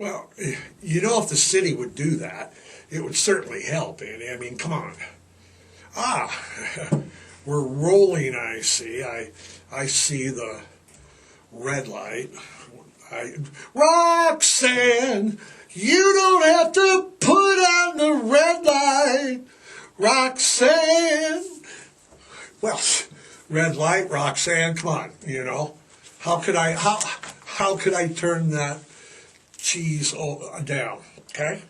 Well, you know, if the city would do that, it would certainly help, Andy. I mean, come on. We're rolling, I see. I see the red light. Roxanne, you don't have to put on the red light, Roxanne. Well, red light, Roxanne, come on, you know. How could I turn that cheese down, okay?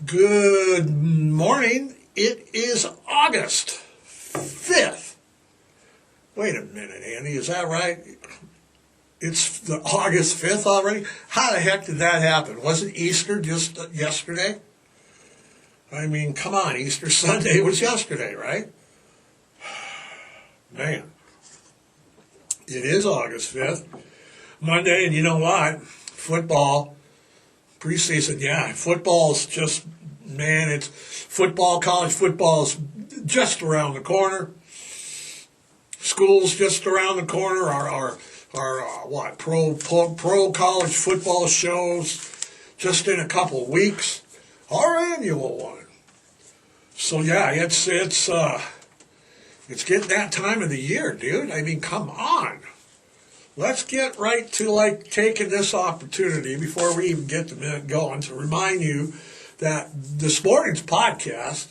Good morning. It is August 5th. Wait a minute, Andy, is that right? It's the August 5th already? How the heck did that happen? Wasn't Easter just yesterday? I mean, come on, Easter Sunday was yesterday, right? Man, it is August 5th, Monday, and you know what? Football, preseason, yeah, football's just, man, it's football, college football's just around the corner. School's just around the corner. Our pro college football shows just in a couple of weeks. Our annual one. So yeah, it's getting that time of the year, dude. I mean, come on. Let's get right to taking this opportunity before we even get the minute going to remind you that this morning's podcast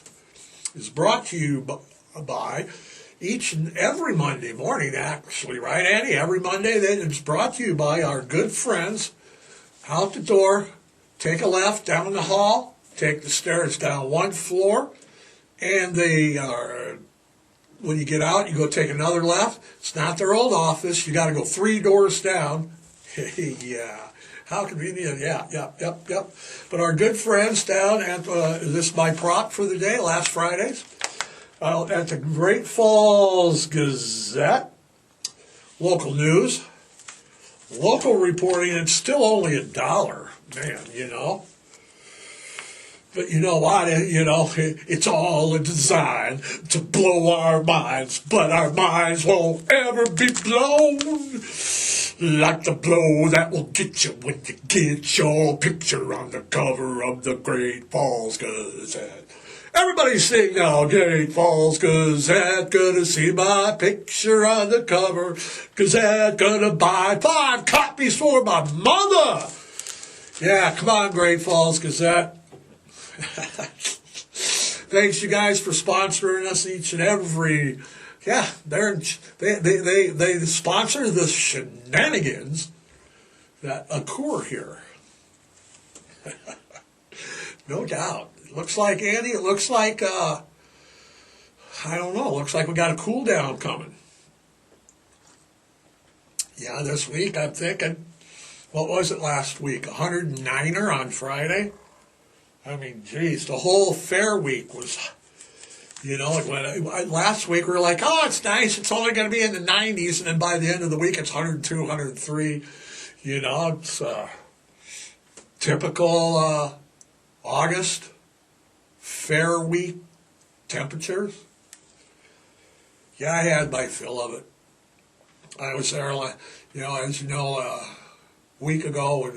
is brought to you by each and every Monday morning, actually, right, Andy? Every Monday, it's brought to you by our good friends out the door. Take a left down the hall, take the stairs down one floor, and they are, when you get out, you go take another left. It's not their old office. You got to go 3 doors down. Yeah. How convenient. Yeah. But our good friends down at, this is my prop for the day, last Fridays, at the Great Falls Gazette, local news, local reporting. It's still only $1, man, you know. But you know what, it's all a design to blow our minds, but our minds won't ever be blown like the blow that will get you when you get your picture on the cover of the Great Falls Gazette. Everybody sing now, Great Falls Gazette, gonna see my picture on the cover, Gazette, gonna buy 5 copies for my mother. Yeah, come on, Great Falls Gazette. Thanks, you guys, for sponsoring us each and every. Yeah, they sponsor the shenanigans that occur here. No doubt. It looks like, Andy. It looks like I don't know. It looks like we got a cool down coming. Yeah, this week I'm thinking. What was it last week? 109er on Friday. I mean, geez, the whole fair week was, like last week we were like, oh, it's nice, it's only going to be in the 90s, and then by the end of the week it's 102, 103, it's typical August fair week temperatures. Yeah, I had my fill of it. I was there, as you know, a week ago when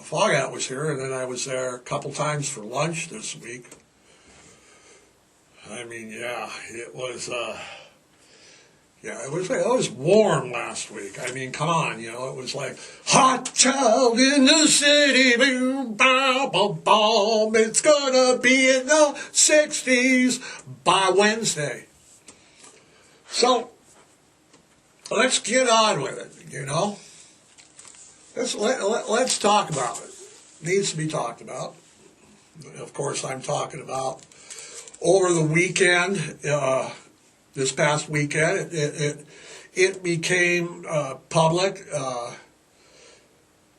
Fogout was here, and then I was there a couple times for lunch this week. I mean, yeah, it was warm last week. I mean, come on, it was like hot child in the city, boom, boom, boom, boom. It's gonna be in the 60s by Wednesday. So let's get on with it, Let's talk about it. Needs to be talked about. Of course, I'm talking about over the weekend, this past weekend, it became public.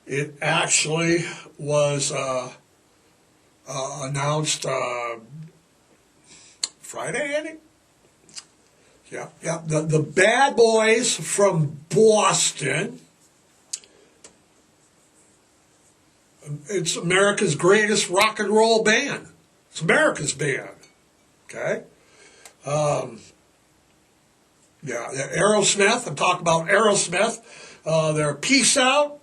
It actually was announced Friday, Andy? Yeah. The bad boys from Boston. It's America's greatest rock and roll band. It's America's band. Okay? Aerosmith. I'm talking about Aerosmith. Their Peace Out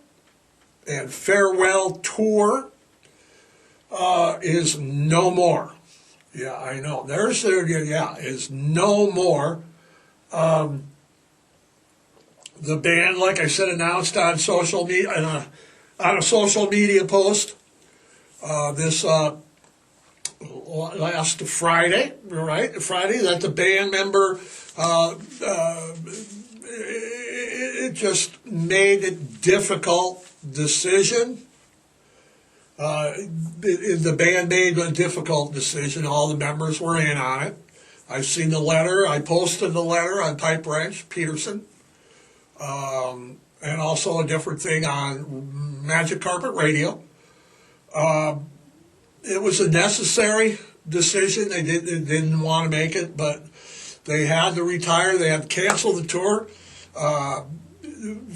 and farewell tour is no more. Yeah, I know. Is no more. The band, like I said, announced on social media, on a social media post this last Friday, right? Friday, that the band member it just made a difficult decision. The band made a difficult decision. All the members were in on it. I've seen the letter. I posted the letter on Pipewrench, Peterson, and also a different thing on Magic Carpet Radio. It was a necessary decision. They didn't want to make it, but they had to retire. They had to cancel the tour.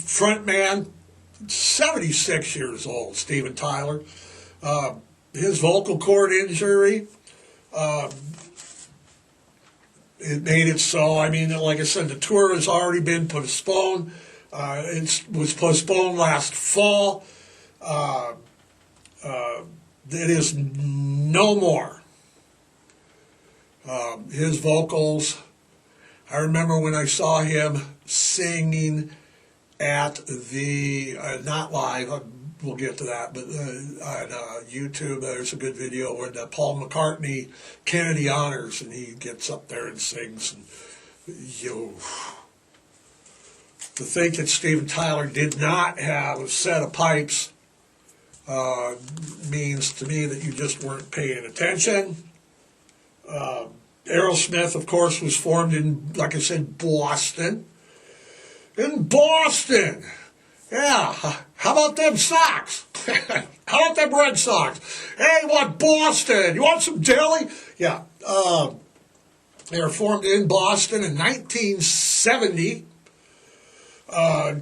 Frontman, 76 years old, Steven Tyler. His vocal cord injury, it made it so. I mean, like I said, the tour has already been postponed. It was postponed last fall. It is no more. His vocals, I remember when I saw him singing at the, not live, we'll get to that, but on YouTube there's a good video where the Paul McCartney Kennedy Honors, and he gets up there and sings. And, to think that Steven Tyler did not have a set of pipes means to me that you just weren't paying attention. Aerosmith, of course, was formed in, like I said, Boston. In Boston! Yeah, how about them socks? How about them Red Sox? Hey, you want Boston? You want some deli? Yeah, they were formed in Boston in 1970.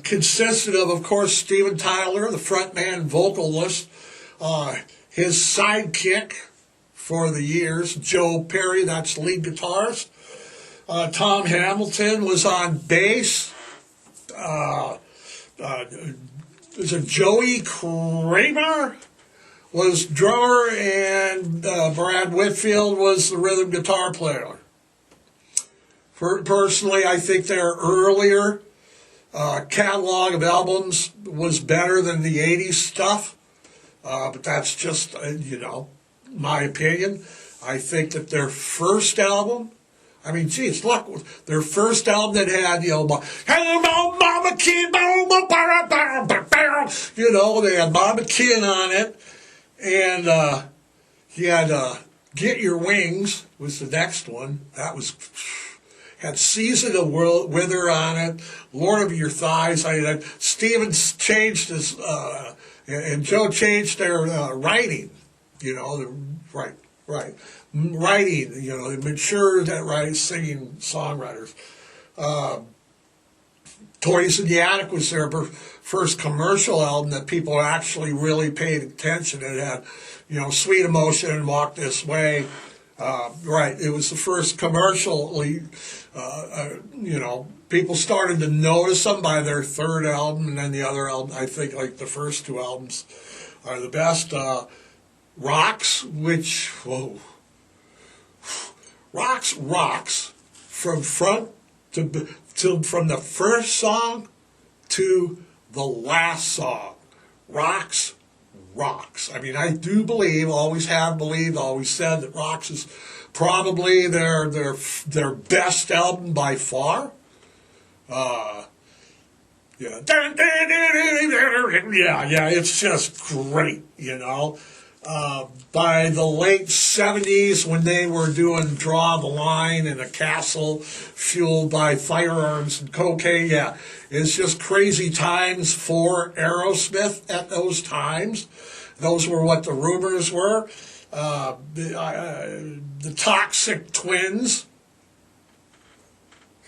Consisted of course, Steven Tyler, the frontman vocalist, his sidekick for the years, Joe Perry, that's lead guitarist. Tom Hamilton was on bass. Joey Kramer was drummer, and Brad Whitfield was the rhythm guitar player. Personally, I think their earlier catalog of albums was better than the 80s stuff, but that's just, my opinion. I think that their first album, I mean, geez, look, their first album that had, hey, Mama Kin, they had Mama Kin on it, and he had Get Your Wings was the next one. That was, had Season of Wither on it, Lord of Your Thighs. Stevens changed his, and Joe changed their writing, writing, they matured that singing songwriters. Toys in the Attic was their first commercial album that people actually really paid attention. It had, Sweet Emotion and Walk This Way. It was the first commercially, people started to notice them by their third album, and then the other album, I think, like the first two albums are the best. Rocks, which, rocks from front from the first song to the last song. Rocks. I mean, I do believe, always have believed, always said that Rocks is probably their best album by far. It's just great, By the late 70s, when they were doing Draw the Line in a castle fueled by firearms and cocaine, it's just crazy times for Aerosmith at those times. Those were what the rumors were. The Toxic Twins.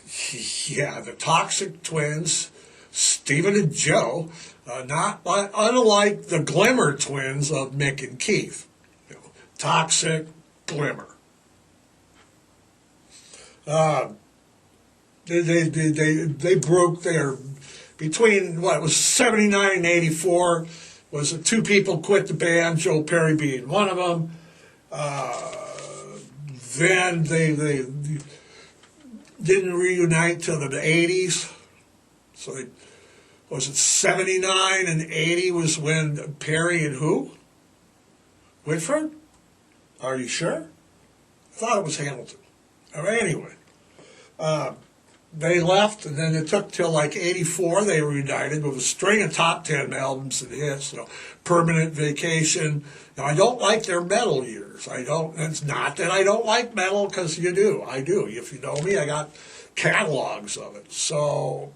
The Toxic Twins, Stephen and Joe, not unlike the Glimmer Twins of Mick and Keith. Toxic, Glimmer. They broke their, between what was 79 and 84, was that two people quit the band, Joe Perry being one of them. Then they didn't reunite till the 80s. So was it 79 and 80 was when Perry and who? Whitford? Are you sure? I thought it was Hamilton. Anyway, they left, and then it took till like 84 they reunited with a string of top 10 albums and hits, Permanent Vacation. Now, I don't like their metal years. It's not that I don't like metal, because you do. I do. If you know me, I got catalogs of it. So,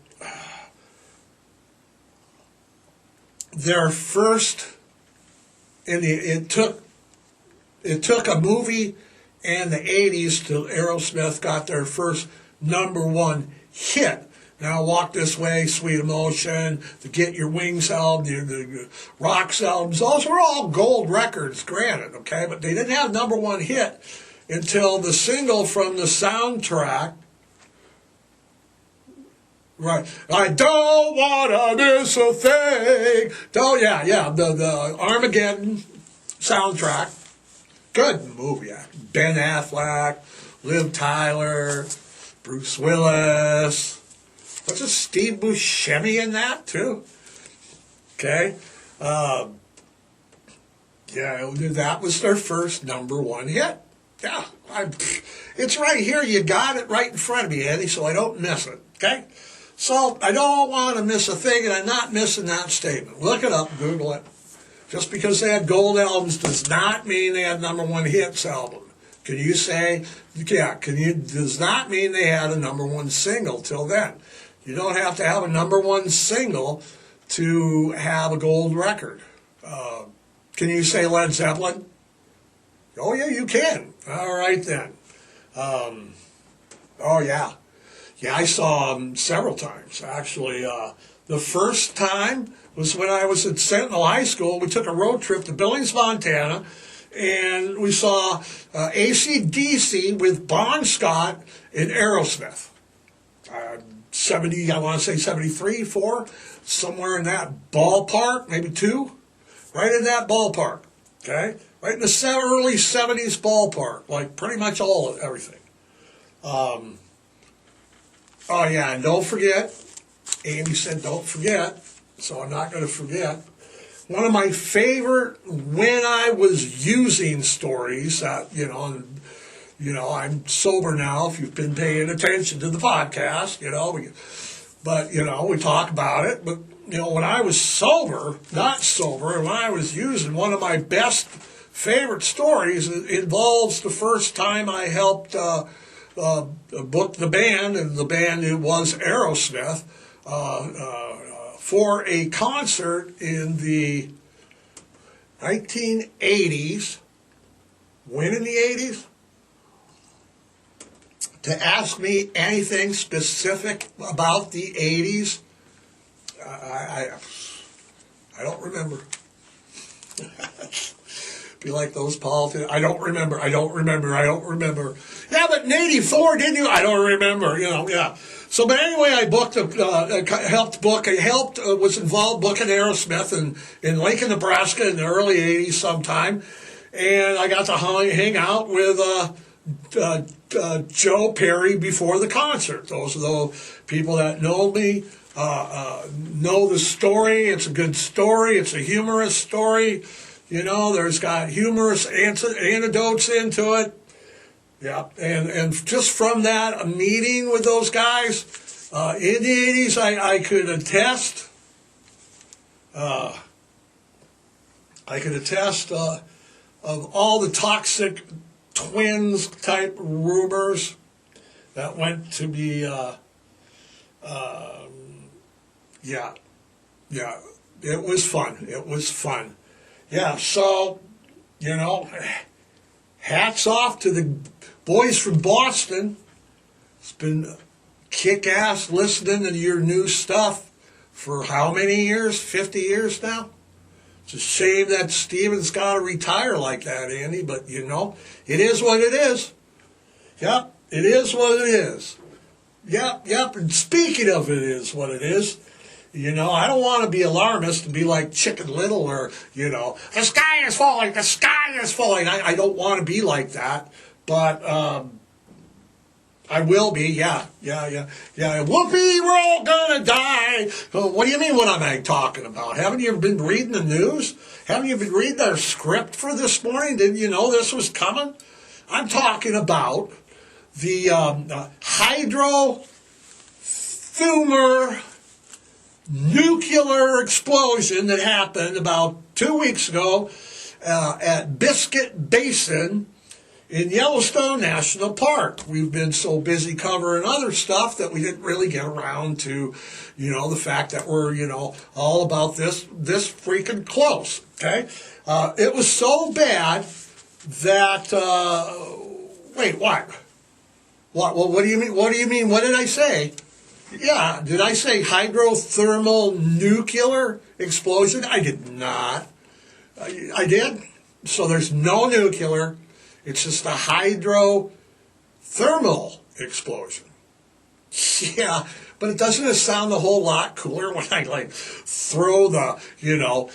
their first, it took a movie and the 80s till Aerosmith got their first #1 hit. Now, Walk This Way, Sweet Emotion, the Get Your Wings album, the Rocks albums, those were all gold records, granted, okay? But they didn't have #1 hit until the single from the soundtrack, right, I don't want to miss a thing. Oh, yeah, the Armageddon soundtrack. Good movie. Ben Affleck, Liv Tyler, Bruce Willis. What's it, Steve Buscemi in that, too? Okay. Yeah, that was their first #1 hit. Yeah, it's right here. You got it right in front of me, Eddie, so I don't miss it, okay? So I don't want to miss a thing, and I'm not missing that statement. Look it up, Google it. Just because they had gold albums does not mean they had #1 hits album. Can you say, does not mean they had a #1 single till then. You don't have to have a #1 single to have a gold record. Can you say Led Zeppelin? Oh, yeah, you can. All right, then. Oh, yeah. Yeah, I saw them several times, actually. The first time was when I was at Sentinel High School. We took a road trip to Billings, Montana, and we saw AC/DC with Bon Scott and Aerosmith. 70, I want to say 73, 4, somewhere in that ballpark, maybe 2, right in that ballpark, okay? Right in the early 70s ballpark, like pretty much everything. Oh, yeah, and don't forget, Andy said don't forget, so I'm not going to forget. One of my favorite when I was using stories that, I'm sober now, if you've been paying attention to the podcast, but, we talk about it. But, when I was not sober, and when I was using, one of my best favorite stories involves the first time I helped book the band, and the band, it was Aerosmith, for a concert in the 1980s. When in the 80s? To ask me anything specific about the 80s, I don't remember. Be like those politicians. I don't remember. Yeah, but in 84, didn't you? I don't remember, yeah. So, but anyway, I was involved booking Aerosmith in Lincoln, Nebraska in the early 80s sometime. And I got to hang out with Joe Perry before the concert. Those are the people that know me, know the story. It's a good story. It's a humorous story. There's got humorous anecdotes into it. Yeah, and just from that, a meeting with those guys in the 80s, I could attest. Of all the toxic twins type rumors that went to be, it was fun. Yeah, so, hats off to the boys from Boston. It's been kick-ass listening to your new stuff for how many years? 50 years now? It's a shame that Steven's got to retire like that, Andy, but, it is what it is. Yep, it is what it is. Yep, and speaking of it is what it is, You know, I don't want to be alarmist and be like Chicken Little or, you know, the sky is falling, the sky is falling. I don't want to be like that, but I will be, yeah. Whoopee, we're all gonna die. What do you mean, what am I talking about? Haven't you been reading the news? Haven't you been reading our script for this morning? Didn't you know this was coming? I'm talking about the hydrothermal nuclear explosion that happened about 2 weeks ago at Biscuit Basin in Yellowstone National Park. We've been so busy covering other stuff that we didn't really get around to, you know, the fact that we're, you know, all about this freaking close, okay? It was so bad that, wait, what? What do you mean? What do you mean? What did I say? Yeah, did I say hydrothermal nuclear explosion? I did not. I did. So there's no nuclear. It's just a hydrothermal explosion. Yeah, but it doesn't sound a whole lot cooler when I like throw the, you know,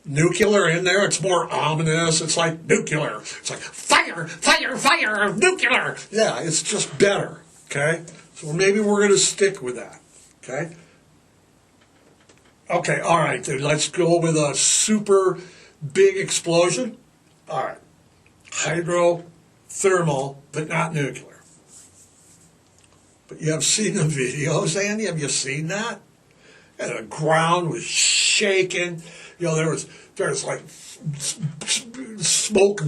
nuclear in there. It's more ominous. It's like nuclear. It's like fire, fire, fire, nuclear. Yeah, it's just better, okay? So maybe we're going to stick with that, okay? Okay, all right, dude, let's go with a super big explosion. All right, hydrothermal, but not nuclear. But you have seen the videos, Andy? Have you seen that? And the ground was shaking. You know, there's like smoke,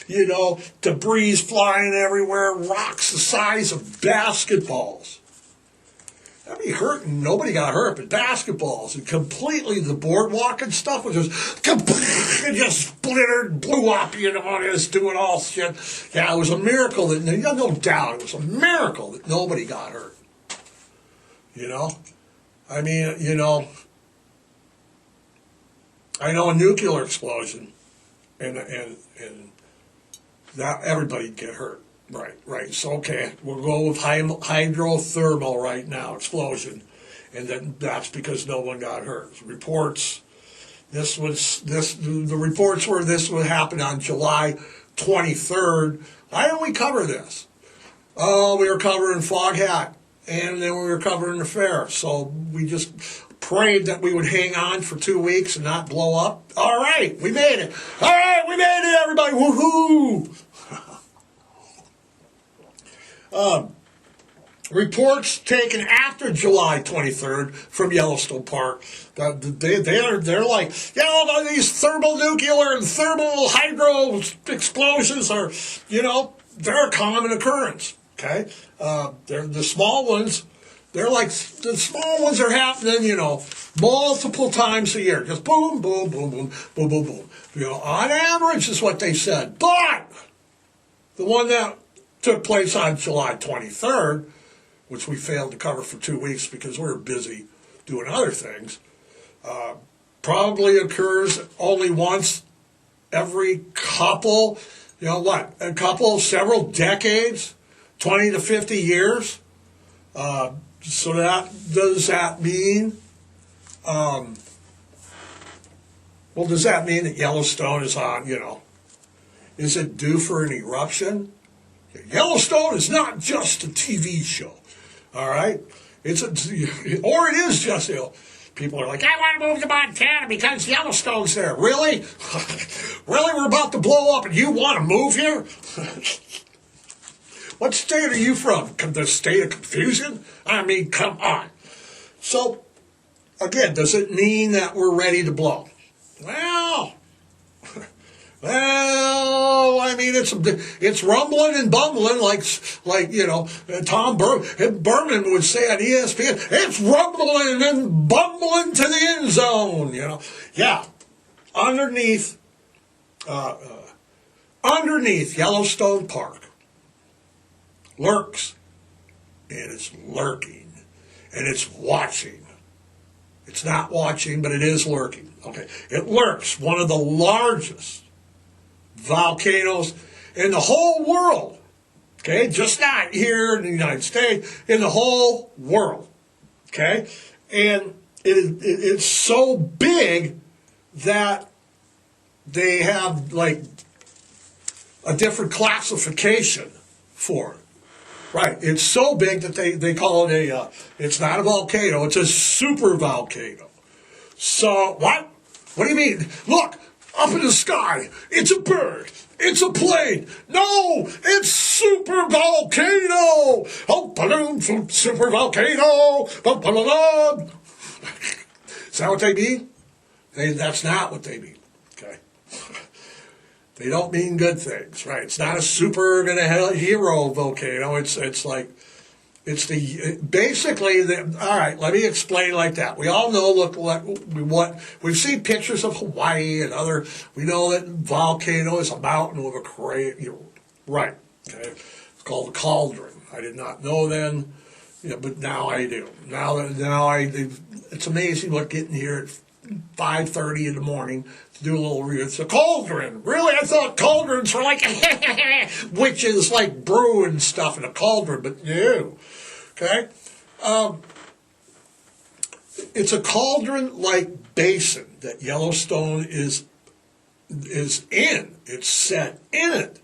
you know, debris flying everywhere, rocks the size of basketballs. I mean, nobody got hurt, but basketballs, and completely the boardwalk and stuff was it just splintered, blew up, you know, and it's doing all shit. Yeah, it was a miracle that, no doubt, it was a miracle that nobody got hurt. You know? I mean, you know, I know a nuclear explosion, and that everybody'd get hurt. Right. So, okay, we'll go with hydrothermal right now, explosion. And then that's because no one got hurt. The reports were this would happen on July 23rd. Why didn't we cover this? Oh, we were covering Foghat, and then we were covering the fair. So we just prayed that we would hang on for 2 weeks and not blow up. All right, we made it. All right, we made it, everybody. Woohoo! Reports taken after July 23rd from Yellowstone Park, they're like, yeah, these thermonuclear and thermal hydro explosions are, you know, they're a common occurrence, okay? They're the small ones. They're like, the small ones are happening, you know, multiple times a year. Just boom, boom, boom, boom, boom, boom, boom. You know, on average is what they said. But the one that took place on July 23rd, which we failed to cover for 2 weeks because we were busy doing other things, probably occurs only once every couple, you know what, several decades, 20 to 50 years. So does that mean, does that mean that Yellowstone is on, you know, is it due for an eruption? Yellowstone is not just a TV show, all right? Or it is just, you know, people are like, I want to move to Montana because Yellowstone's there. Really? Really? We're about to blow up and you want to move here? What state are you from? The state of confusion? I mean, come on. So, again, does it mean that we're ready to blow? Well, I mean, it's rumbling and bumbling like you know, Tom Berman would say on ESPN. It's rumbling and bumbling to the end zone. You know, yeah. Underneath Yellowstone Park lurks, and it's lurking, and it's watching. It's not watching, but it is lurking. Okay, it lurks. One of the largest volcanoes in the whole world, okay, just not here in the United States, in the whole world, okay, And it's so big that they have like a different classification for it. Right, it's so big that they call it it's not a volcano, it's a supervolcano. So, what? What do you mean? Look, up in the sky, it's a bird, it's a plane. No, it's supervolcano. Oh, balloon from supervolcano. Is that what they mean? That's not what they mean, okay? They don't mean good things, right? It's not a super hero volcano. It's basically all right. Let me explain like that. We all know. Look what we've seen pictures of Hawaii and other. We know that volcano is a mountain with a crater. Right? Okay. It's called a cauldron. I did not know then, but now I do. It's amazing what getting here at 5:30 in the morning to do a little read. It's a cauldron. Really? I thought cauldrons were like witches, like brewing stuff in a cauldron, but no. Okay? It's a cauldron-like basin that Yellowstone is in. It's set in it.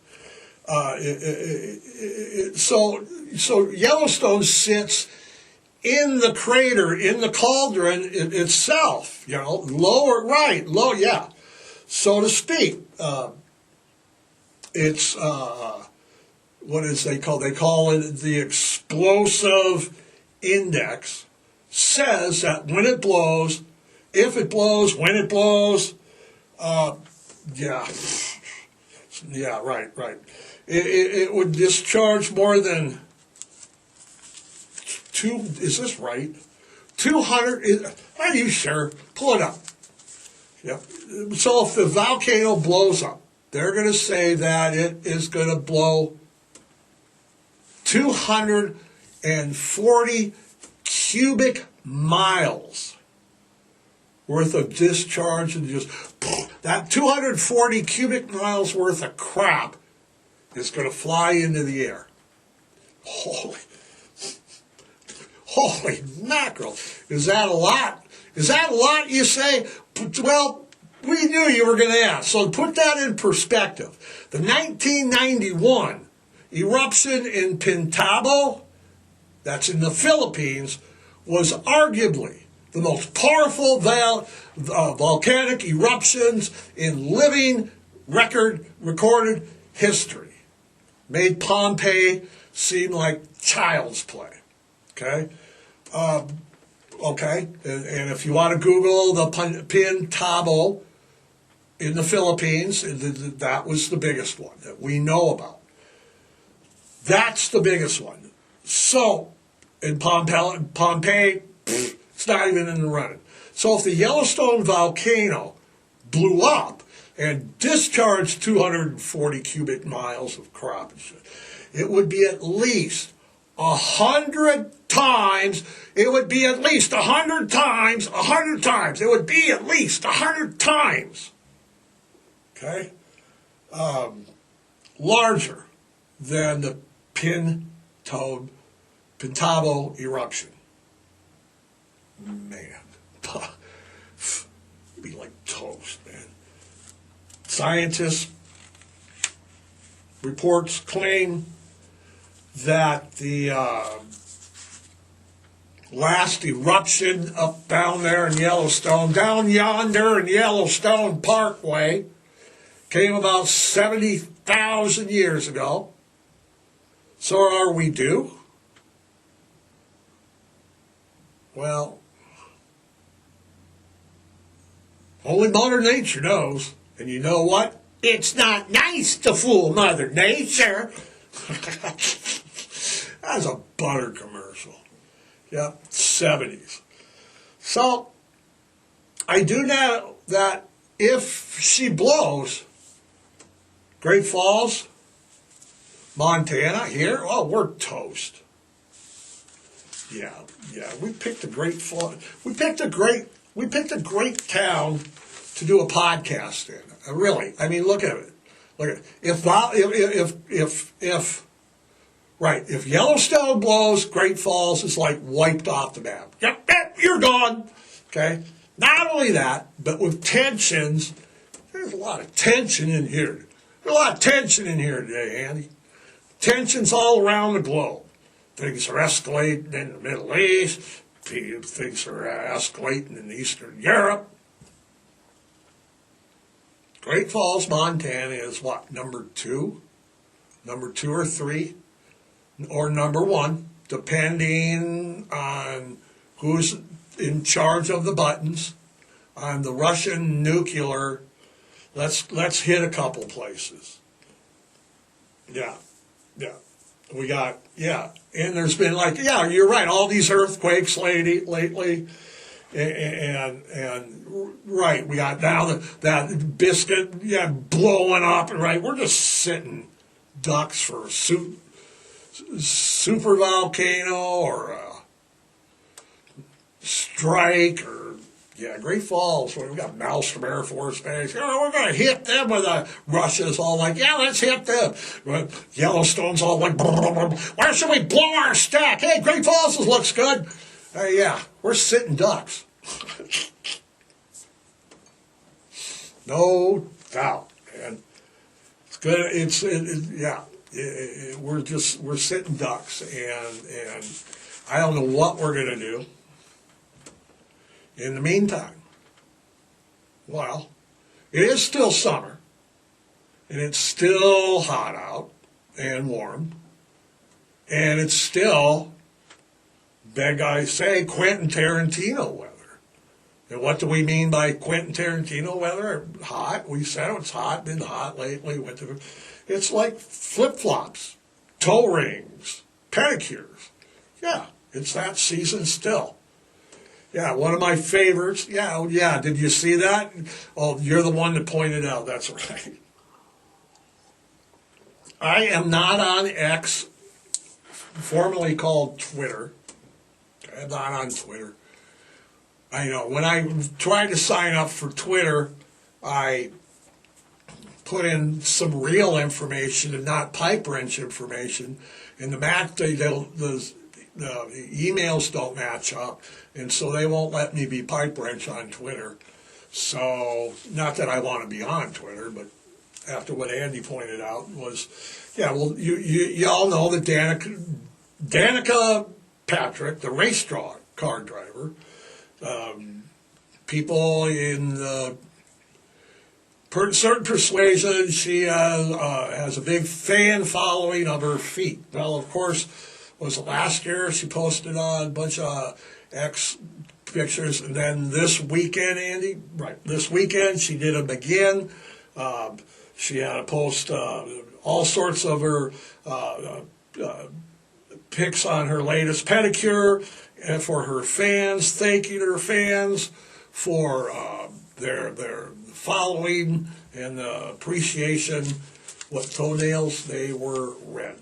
So Yellowstone sits in the crater, in the cauldron itself, lower, right, low, yeah, so to speak. It's, what is they call? They call it the explosive index. Says that when it blows, if it blows, when it blows, yeah, right. It would discharge more than is this right? 200, are you sure? Pull it up. Yep. So if the volcano blows up, they're going to say that it is going to blow 240 cubic miles worth of discharge, and just that 240 cubic miles worth of crap is going to fly into the air. Holy mackerel. Is that a lot? Is that a lot, you say? Well, we knew you were going to ask. So to put that in perspective, the 1991 eruption in Pintabo, that's in the Philippines, was arguably the most powerful volcanic eruptions in living recorded history. Made Pompeii seem like child's play. Okay? And if you want to Google the Pintabo in the Philippines, that was the biggest one that we know about. That's the biggest one. So, in Pompeii, it's not even in the running. So if the Yellowstone volcano blew up and discharged 240 cubic miles of crop and shit, it would be at least 100 times. It would be at least 100 times. It would be at least 100 times. Okay? Larger than the Pintabo eruption. Man. It'd be like toast, man. Scientists reports claim that the last eruption up down there in Yellowstone, down yonder in Yellowstone Parkway, came about 70,000 years ago. So are we due? Well, only Mother Nature knows. And you know what? It's not nice to fool Mother Nature. That was a butter commercial. Yep, 70s. So, I do know that if she blows, Great Falls, Montana, here, oh, we're toast. Yeah, we picked a great fall. We picked a great town to do a podcast in. Really, I mean, look at it. Look at it. If Right. If Yellowstone blows, Great Falls is like wiped off the map. Yep, you're gone. Okay. Not only that, but with tensions, there's a lot of tension in here. There's a lot of tension in here today, Andy. Tensions all around the globe. Things are escalating in the Middle East. Things are escalating in Eastern Europe. Great Falls, Montana is what, number 2? Number 2 or 3? Or number 1, depending on who's in charge of the buttons. On the Russian nuclear, let's hit a couple places. Yeah. We got, and there's been like, you're right, all these earthquakes lately. And right, we got now that biscuit, blowing up, and right, we're just sitting ducks for a supervolcano or a strike or Great Falls. We got Maelstrom Air Force Base. We're going to hit them with Russia's all like, let's hit them. Yellowstone's all like, where should we blow our stack? Hey, Great Falls looks good. We're sitting ducks. No doubt, man. It's good. We're sitting ducks, and I don't know what we're going to do. In the meantime, well, it is still summer, and it's still hot out and warm, and it's still, beg I say, Quentin Tarantino weather. And what do we mean by Quentin Tarantino weather? Hot. We said it's hot, been hot lately. It's like flip-flops, toe rings, pedicures. Yeah, it's that season still. Yeah, one of my favorites. Yeah, did you see that? Oh, you're the one that pointed out. That's right. I am not on X, formerly called Twitter. I'm not on Twitter. I know, when I tried to sign up for Twitter, I put in some real information and not Pipewrench information, and the emails don't match up, and so they won't let me be Pipewrench on Twitter. So, not that I want to be on Twitter, but after what Andy pointed out was, you all know that Danica Patrick, the race car driver, people in certain persuasion, she has a big fan following of her feet. Well, of course, was it last year she posted a bunch of X pictures, and then this weekend, Andy, right, this weekend she did them again. She had to post all sorts of her pics on her latest pedicure, and for her fans, thanking her fans for their following and the appreciation, what toenails they were red.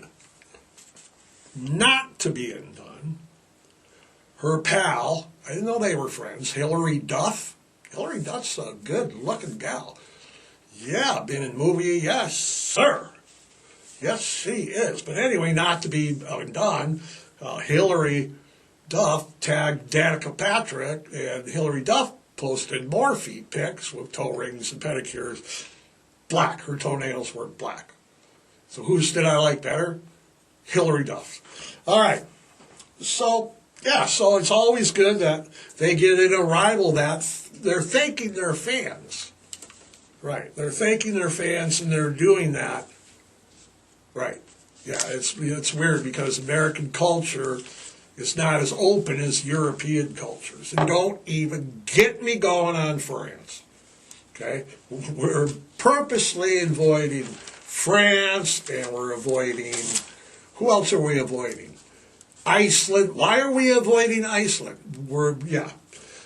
Not to be undone, her pal, I didn't know they were friends, Hillary Duff. Hillary Duff's a good-looking gal. Yeah, been in movie, yes, sir. Yes, she is. But anyway, not to be undone, Hillary Duff tagged Danica Patrick, and Hillary Duff posted more feet pics with toe rings and pedicures. Black. Her toenails were black. So whose did I like better? Hillary Duff. All right. So it's always good that they get in a rival that they're thanking their fans. Right. They're thanking their fans, and they're doing that. Right. Yeah, it's weird because American culture is not as open as European cultures. And don't even get me going on France. Okay? We're purposely avoiding France, and we're avoiding, who else are we avoiding? Iceland. Why are we avoiding Iceland?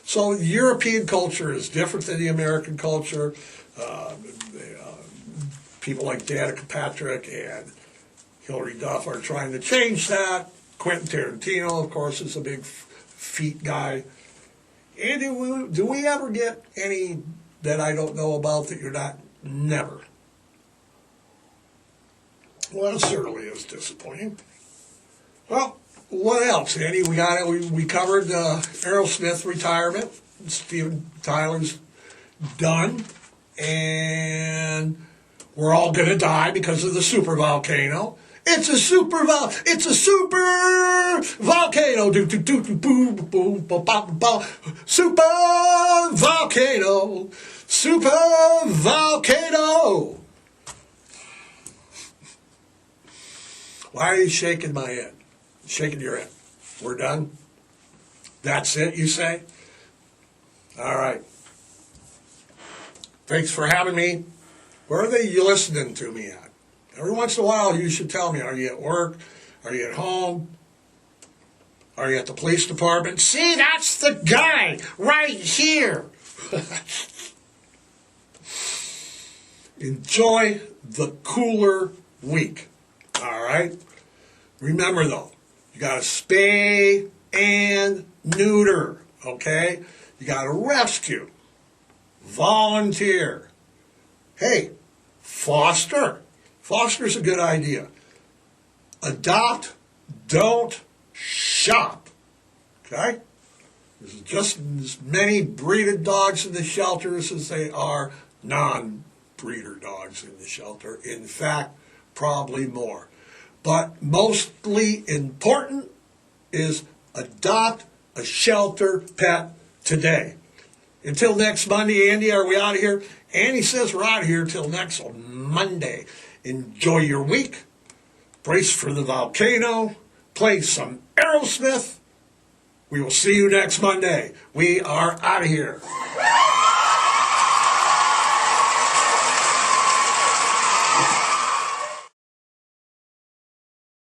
So European culture is different than the American culture. People like Danica Patrick and Hillary Duff are trying to change that. Quentin Tarantino, of course, is a big feet guy. And do we ever get any that I don't know about that you're not? Never. Well, it certainly is disappointing. Well, what else, Andy? We got it. We covered Aerosmith retirement. Steven Tyler's done, and we're all gonna die because of the supervolcano. It's a It's a super volcano. Do do do do boom boom boom boom boom. Super volcano. Super volcano. Why are you shaking my head? Shaking your head. We're done? That's it, you say? All right. Thanks for having me. Where are you listening to me at? Every once in a while, you should tell me, are you at work? Are you at home? Are you at the police department? See, that's the guy right here. Enjoy the cooler week. All right? Remember, though, you got to spay and neuter, okay? You got to rescue, volunteer. Hey, foster. Foster's a good idea. Adopt, don't shop, okay? There's just as many breeded dogs in the shelters as they are non-breeder dogs in the shelter. In fact, probably more. But mostly important is adopt a shelter pet today. Until next Monday, Andy, are we out of here? Andy says we're out of here till next Monday. Enjoy your week. Brace for the volcano. Play some Aerosmith. We will see you next Monday. We are out of here.